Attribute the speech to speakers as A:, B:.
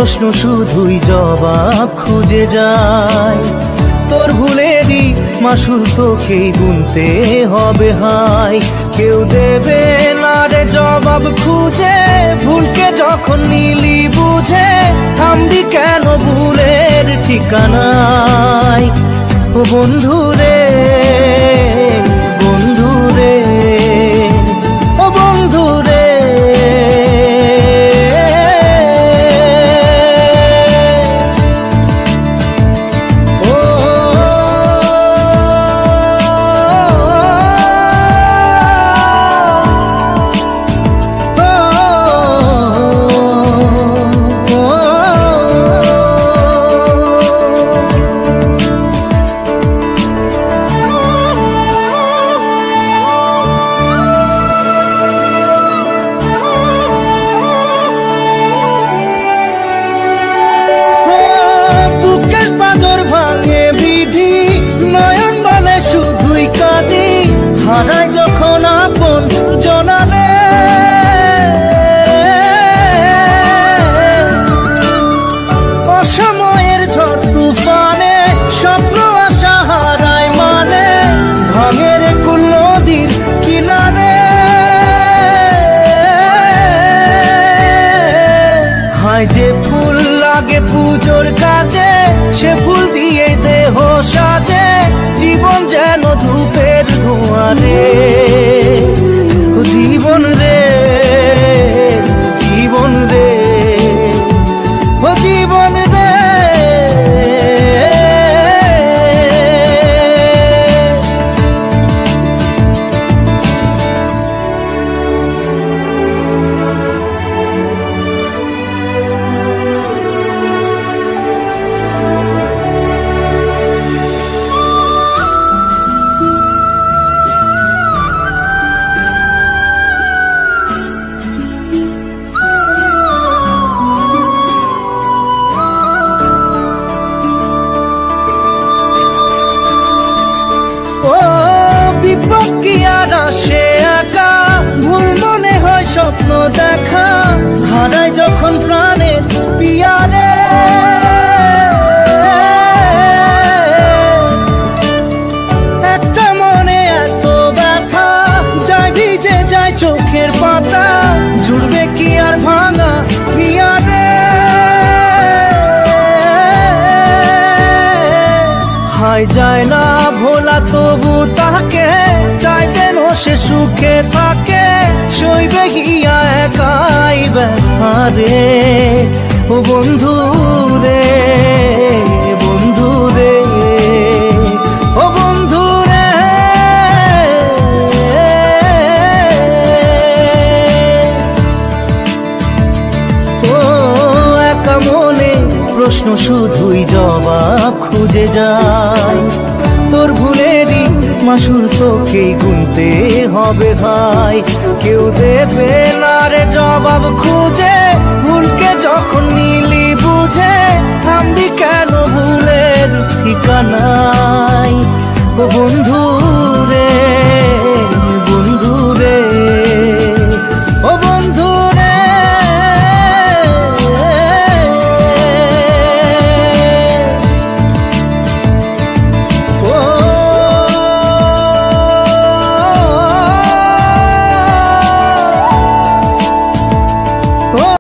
A: প্রশ্ন শুধুই জবাব খুঁজে যায়। তোর ভুলেরই মাসুল তোকেই গুনতে হবে হাই। কেউ দেবে না রে জবাব খুঁজে, ভুলকে যখন নিলি বুঝে থামবি কেন ভুলের ঠিকানায়। ও বন্ধু রে, বন্ধু রে, ও বন্ধু রে। হারাই যখন আপন জনারে, অসময়ের ঝড় তুফানে স্বপ্ন আশা হারায় মানে, ভাঙের কুল নদীর কিনারে। হায় যে ফুল লাগে পুজোর কাজে, সে ফুল দিয়ে দেহ সাজে, জীবন যেন ধূপের ধোঁয়ারে। ও জীবন রে, জীবন রে, ও জীবন রে। কি আর আসে একা, ভুল মনে হয় স্বপ্ন দেখা, হারাই যখন প্রাণের পিয়ারে। একটা মনে এত ব্যথা, যায় ভিজে যায় চোখের পাতা, জুড়বে কি আর ভাঙা পিয়ারে। হায় যায় না ভোলা তবু তাকে, চাই যেন সে সুখে থাকে, সইবে হিয়া একাই ব্যথা রে। ও বন্ধু রে, বন্ধু রে, ও বন্ধু রে। ও একা মনে প্রশ্ন শুধুই জবাব খুঁজে যায়। তোর ভুলেরই মাসুল তোকেই গুনতে হবে ভাই। কেউ দেবে না রে জবাব খুঁজে, ভুলকে যখন নিলি বুঝে থামবি কেন ভুলের ঠিকানা।